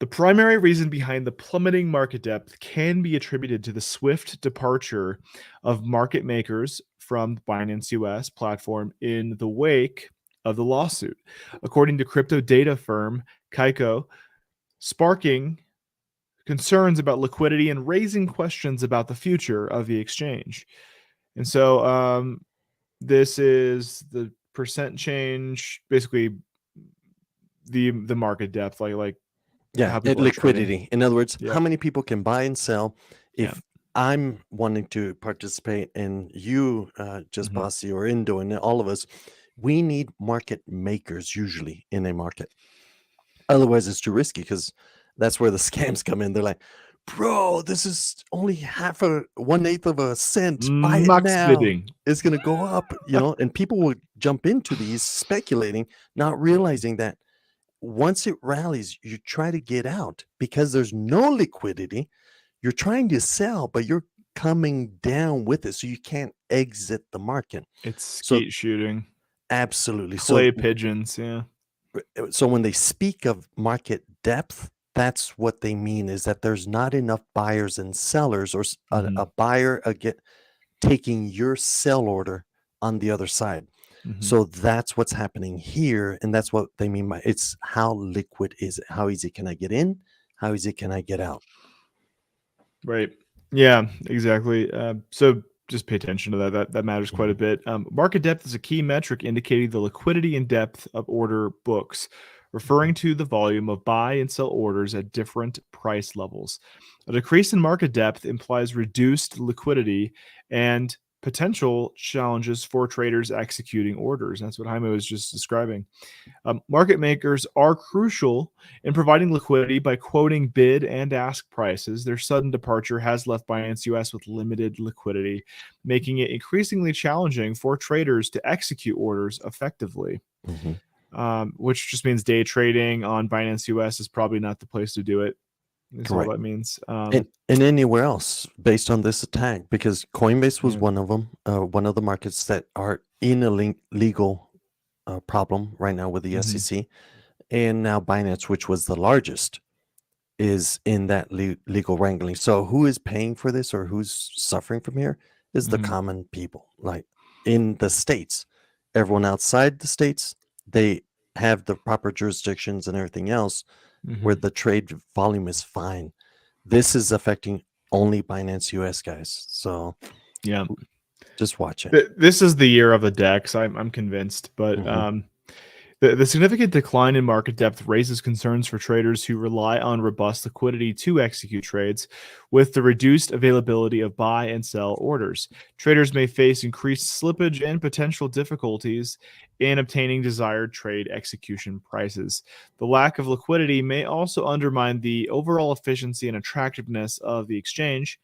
Speaker 1: The primary reason behind the plummeting market depth can be attributed to the swift departure of market makers from the Binance US platform in the wake of the lawsuit, according to crypto data firm Kaiko, sparking concerns about liquidity and raising questions about the future of the exchange. And so this is the percent change, basically the market depth, like
Speaker 2: Yeah,
Speaker 1: how
Speaker 2: and
Speaker 1: people are trading.
Speaker 2: liquidity. In other words,
Speaker 1: Yep.
Speaker 2: how many people can buy and sell? If
Speaker 1: Yeah.
Speaker 2: I'm wanting to participate, and you, just
Speaker 1: Mhm.
Speaker 2: Bossy or Indo, and all of us, we need market makers usually in a market. Otherwise, it's too risky because that's where the scams come in. They're like, bro, this is only 1/8 of a cent. Buy it
Speaker 1: Max
Speaker 2: now.
Speaker 1: bidding.
Speaker 2: It's going to go up, and people will jump into these speculating, not realizing that once it rallies, you try to get out because there's no liquidity. You're trying to sell, but you're coming down with it, so you can't exit the market.
Speaker 1: It's
Speaker 2: So
Speaker 1: skeet shooting.
Speaker 2: absolutely.
Speaker 1: Clay pigeons, yeah.
Speaker 2: So when they speak of market depth, that's what they mean, is that there's not enough buyers and sellers, or a buyer taking your sell order on the other side. So that's what's happening here, and that's what they mean by it's how liquid is it? How easy can I get in? How easy can I get out?
Speaker 1: Right. Yeah, exactly. So just pay attention to that. That matters quite a bit. Market depth is a key metric indicating the liquidity and depth of order books, referring to the volume of buy and sell orders at different price levels. A decrease in market depth implies reduced liquidity and potential challenges for traders executing orders. That's what Jaime was just describing. Market makers are crucial in providing liquidity by quoting bid and ask prices. Their sudden departure has left Binance US with limited liquidity, making it increasingly challenging for traders to execute orders effectively. Which just means day trading on Binance US is probably not the place to do it. That's all that means.
Speaker 2: And anywhere else based on this attack, because Coinbase was one of them, one of the markets that are in a legal problem right now with the SEC, and now Binance, which was the largest, is in that legal wrangling. So who is paying for this, or who's suffering from here, is the common people. Like in the states, everyone outside the states, they have the proper jurisdictions and everything else where the trade volume is fine. This is affecting only Binance US, guys. So
Speaker 1: yeah,
Speaker 2: just watch it.
Speaker 1: This is the year of the DEX. I'm convinced, but the significant decline in market depth raises concerns for traders who rely on robust liquidity to execute trades. With the reduced availability of buy and sell orders, traders may face increased slippage and potential difficulties in obtaining desired trade execution prices. The lack of liquidity may also undermine the overall efficiency and attractiveness of the exchange,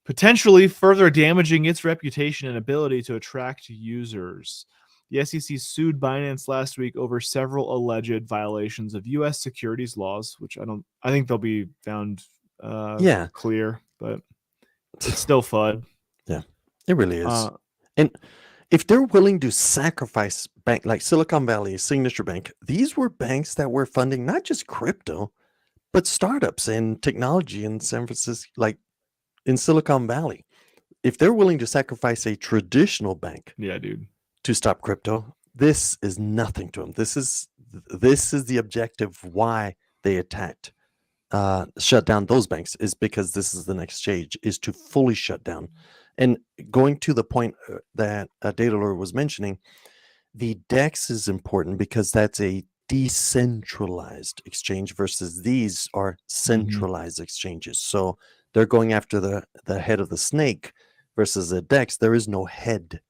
Speaker 1: potentially further damaging its reputation and ability to attract users. The SEC sued Binance last week over several alleged violations of U.S. securities laws, which I think they'll be found clear, but it's still FUD.
Speaker 2: Yeah, it really is. And if they're willing to sacrifice bank like Silicon Valley, Signature Bank, these were banks that were funding not just crypto, but startups and technology in San Francisco, like in Silicon Valley. If they're willing to sacrifice a traditional bank, to stop crypto, this is nothing to them. This is the objective why they attacked, shut down those banks, is because this is the next stage, is to fully shut down. And going to the point that Daedalur was mentioning, the DEX is important because that's a decentralized exchange versus these are centralized exchanges. So they're going after the head of the snake versus the DEX. There is no head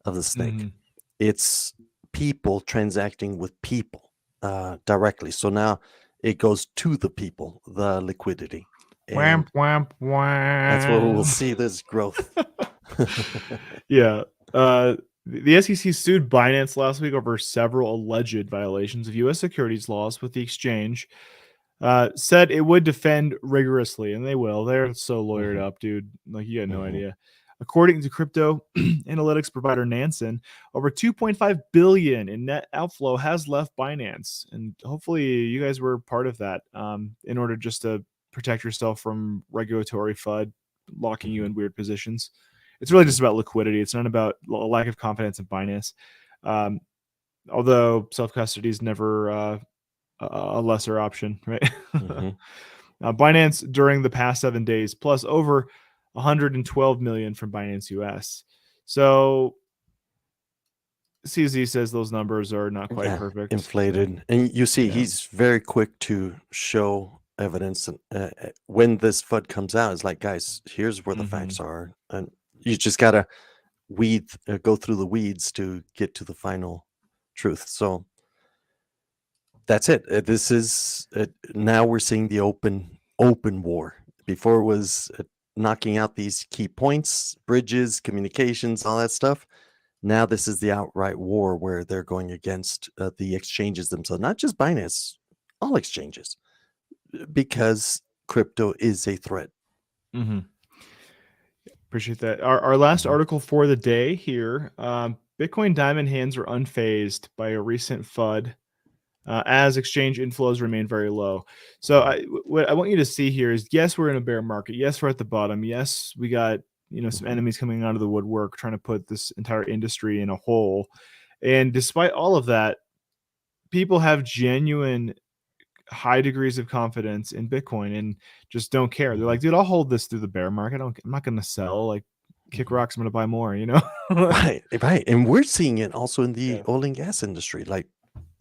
Speaker 2: of the snake. It's people transacting with people directly. So now it goes to the people, the liquidity. And
Speaker 1: Wamp, wamp, wamp.
Speaker 2: that's where we'll see this growth.
Speaker 1: Yeah. The SEC sued Binance last week over several alleged violations of U.S. securities laws with the exchange. Said it would defend rigorously, and they will. They're so lawyered
Speaker 2: Mhm,
Speaker 1: up, dude. Like, you got no
Speaker 2: mhm.
Speaker 1: idea. According to crypto analytics provider Nansen, over 2.5 billion in net outflow has left Binance, and hopefully you guys were part of that. In order just to protect yourself from regulatory FUD locking you
Speaker 2: Mhm,
Speaker 1: in weird positions. It's really
Speaker 2: mhm.
Speaker 1: just about liquidity. It's not about a lack of confidence in Binance. Um, although self custody is never a lesser option, right?
Speaker 2: Mhm.
Speaker 1: Binance during the past 7 days, plus over 112 million from Binance US. So CZ says those numbers are not quite
Speaker 2: Yeah,
Speaker 1: perfect.
Speaker 2: inflated. And you see,
Speaker 1: Yeah.
Speaker 2: he's very quick to show evidence. And when this FUD comes out, it's like, guys, here's where the
Speaker 1: Hmm.
Speaker 2: facts are. And you just got to go through the weeds to get to the final truth. So that's it. This is now we're seeing the open war. Before it was knocking out these key points, bridges, communications, all that stuff. Now this is the outright war where they're going against the exchanges themselves, not just Binance, all exchanges, because crypto is a threat.
Speaker 1: Hmm. Appreciate that. Our last
Speaker 2: Mhm,
Speaker 1: article for the day here. Bitcoin diamond hands are unfazed by a recent FUD as exchange inflows remain very low. So what I want you to see here is, yes, we're in a bear market. Yes, we're at the bottom. Yes, we got some
Speaker 2: mhm,
Speaker 1: enemies coming out of the woodwork trying to put this entire industry in a hole. And despite all of that, people have genuine high degrees of confidence in Bitcoin and just don't care. They're
Speaker 2: mhm,
Speaker 1: like, dude, I'll hold this through the bear market. I'm not going to sell. Like, kick
Speaker 2: mhm.
Speaker 1: rocks. I'm going to buy more. You know.
Speaker 2: Right, right. And we're seeing it also in the
Speaker 1: Yeah.
Speaker 2: oil and gas industry, like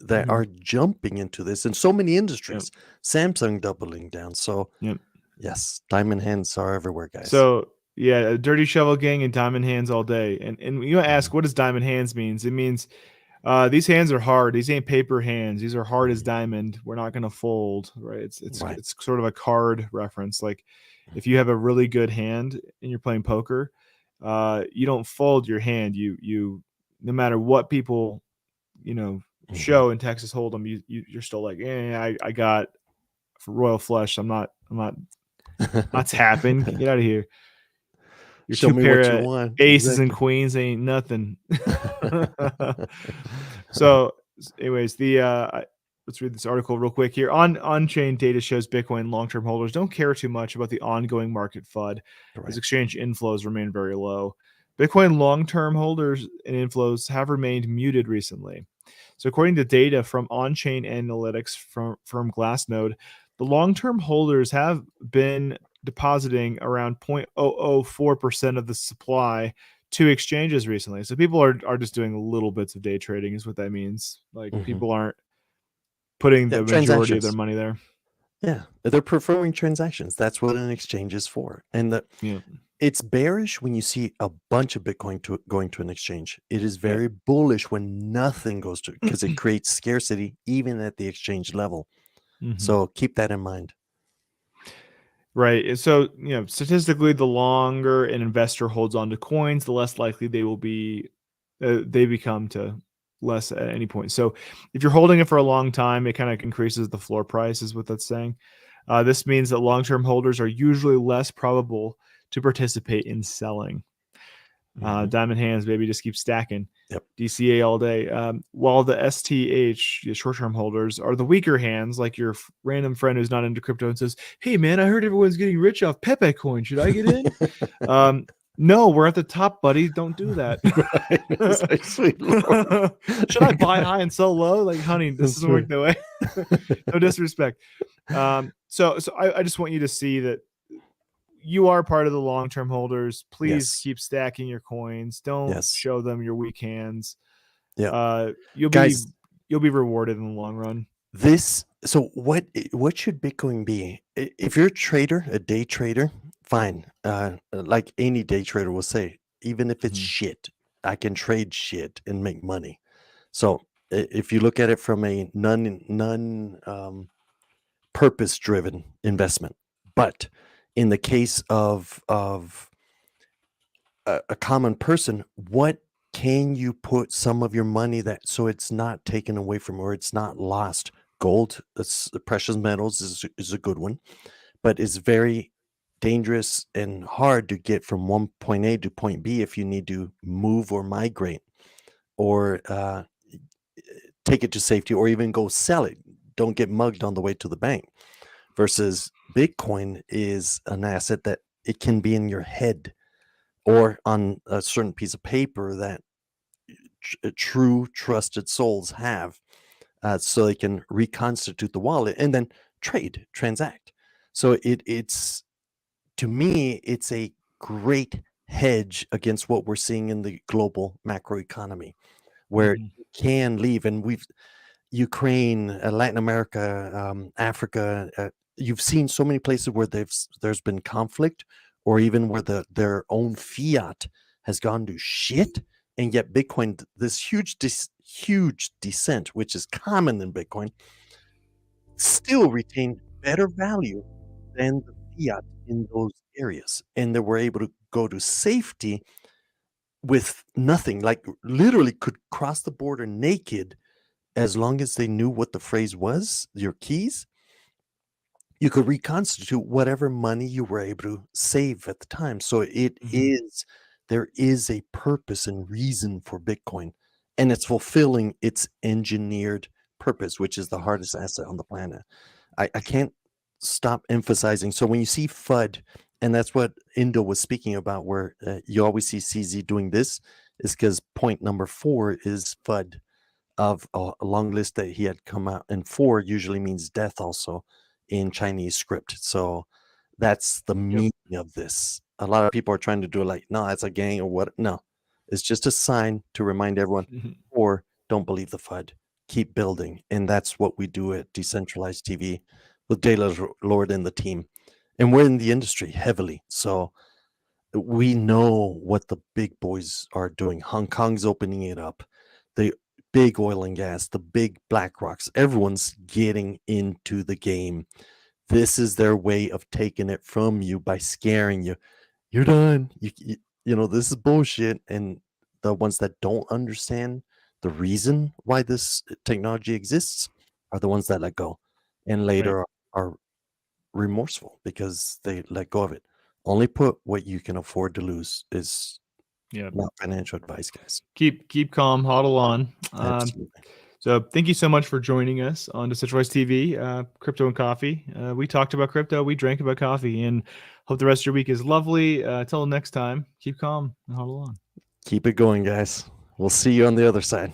Speaker 2: that
Speaker 1: Hmm.
Speaker 2: are jumping into this in so many
Speaker 1: Yep.
Speaker 2: industries. Samsung doubling down. So
Speaker 1: Yep.
Speaker 2: yes, diamond hands are everywhere, guys.
Speaker 1: So yeah, Dirty Shovel Gang and Diamond Hands all day. And you
Speaker 2: Mhm,
Speaker 1: ask, what does Diamond Hands means? It means these hands are hard. These ain't paper hands. These are hard as
Speaker 2: mhm.
Speaker 1: diamond. We're not gonna fold, right?
Speaker 2: Right.
Speaker 1: It's sort of a card reference. Like if you have a really good hand and you're playing poker, you don't fold your hand. You no matter what people
Speaker 2: Mhm.
Speaker 1: show in Texas Hold'em, you're still like, I got for Royal Flush. I'm not tapping. Get out of here. Your
Speaker 2: Show
Speaker 1: two
Speaker 2: me
Speaker 1: pair
Speaker 2: what you
Speaker 1: of
Speaker 2: want.
Speaker 1: aces and
Speaker 2: Exactly.
Speaker 1: queens ain't nothing. So, anyways, let's read this article real quick here. On-chain data shows Bitcoin long-term holders don't care too much about the ongoing market FUD as
Speaker 2: Right.
Speaker 1: exchange inflows remain very low. Bitcoin long-term holders and inflows have remained muted recently. So, according to data from on-chain analytics from Glassnode, the long-term holders have been depositing around 0.004% of the supply to exchanges recently. So people are just doing little bits of day trading is what that means. Like
Speaker 2: Mhm.
Speaker 1: people aren't putting
Speaker 2: Yeah,
Speaker 1: the majority of their
Speaker 2: transactions.
Speaker 1: money there.
Speaker 2: Yeah, they're preferring transactions. That's what an exchange is for. And
Speaker 1: Yeah.
Speaker 2: it's bearish when you see a bunch of Bitcoin going to an exchange. It is
Speaker 1: Yeah.
Speaker 2: very bullish when nothing goes to because it creates scarcity even at the exchange level.
Speaker 1: Hmm.
Speaker 2: So keep that in mind.
Speaker 1: Right. And so, statistically, the longer an investor holds on to coins, the less likely they become to less at any point. So, if you're holding it for a long time, it kind of increases the floor price, is what that's saying. This means that long-term holders are usually less probable to participate in selling.
Speaker 2: Mhm.
Speaker 1: Diamond hands, baby, just keep stacking.
Speaker 2: Yep.
Speaker 1: DCA all day. While the STH, the short-term holders, are the weaker hands, like your random friend who's not into crypto and says, "Hey, man, I heard everyone's getting rich off Pepe coin. Should I get in?" Um, no, we're at the top, buddy. Don't do that.
Speaker 2: Right. It's like, sweet Lord.
Speaker 1: Should I buy high and sell low? Like, honey, this
Speaker 2: That's
Speaker 1: doesn't work
Speaker 2: right.
Speaker 1: that way. No disrespect. So I just want you to see that you are part of the long-term holders. Please
Speaker 2: Yes.
Speaker 1: keep stacking your coins. Don't
Speaker 2: Yes.
Speaker 1: show them your weak hands.
Speaker 2: Yeah.
Speaker 1: You'll be
Speaker 2: Guys,
Speaker 1: rewarded in the long run.
Speaker 2: what should Bitcoin be? If you're a trader, a day trader, fine. Like any day trader will say, even if it's
Speaker 1: Mhm.
Speaker 2: shit, I can trade shit and make money. So if you look at it from a non purpose driven investment, but in the case of a common person, what can you put some of your money that so it's not taken away from or it's not lost? Gold, precious metals is a good one, but it's very dangerous and hard to get from one point A to point B if you need to move or migrate or take it to safety or even go sell it. Don't get mugged on the way to the bank. Versus Bitcoin is an asset that it can be in your head or on a certain piece of paper that true trusted souls have, so they can reconstitute the wallet and then transact. So it's to me, it's a great hedge against what we're seeing in the global macroeconomy, where
Speaker 1: Mhm.
Speaker 2: you can leave. And we've Ukraine, Latin America, Africa. You've seen so many places where there's been conflict, or even where their own fiat has gone to shit, and yet Bitcoin, this huge descent, which is common in Bitcoin, still retained better value than the fiat in those areas, and they were able to go to safety with nothing. Like literally, could cross the border naked as long as they knew what the phrase was, your keys, you could reconstitute whatever money you were able to save at the time. So
Speaker 1: Mhm.
Speaker 2: there is a purpose and reason for Bitcoin, and it's fulfilling its engineered purpose, which is the hardest asset on the planet. I can't stop emphasizing. So when you see FUD, and that's what Indo was speaking about, where you always see CZ doing this, is because point number 4 is FUD of a long list that he had come out, and 4 usually means death also in Chinese script. So that's the
Speaker 1: Yep.
Speaker 2: meaning of this. A lot of people are trying to do it like, no, it's a gang or what? No, it's just a sign to remind everyone,
Speaker 1: Mhm.
Speaker 2: or don't believe the FUD, keep building. And that's what we do at Decentralized TV with Taylor Lord and the team. And we're in the industry heavily. So we know what the big boys are doing. Hong Kong's opening it up. The big oil and gas, the big black rocks, everyone's getting into the game. This is their way of taking it from you by scaring you. You're done. You know, this is bullshit. And the ones that don't understand the reason why this technology exists are the ones that let go and
Speaker 1: Right.
Speaker 2: later are remorseful because they let go of it. Only put what you can afford to lose is
Speaker 1: Yeah.
Speaker 2: not financial advice, guys.
Speaker 1: Keep calm, hodl on.
Speaker 2: Absolutely.
Speaker 1: So thank you so much for joining us on Decentralized TV, Crypto and Coffee. We talked about crypto, we drank about coffee, and hope the rest of your week is lovely. Until next time, keep calm and hodl on.
Speaker 2: Keep it going, guys. We'll see you on the other side.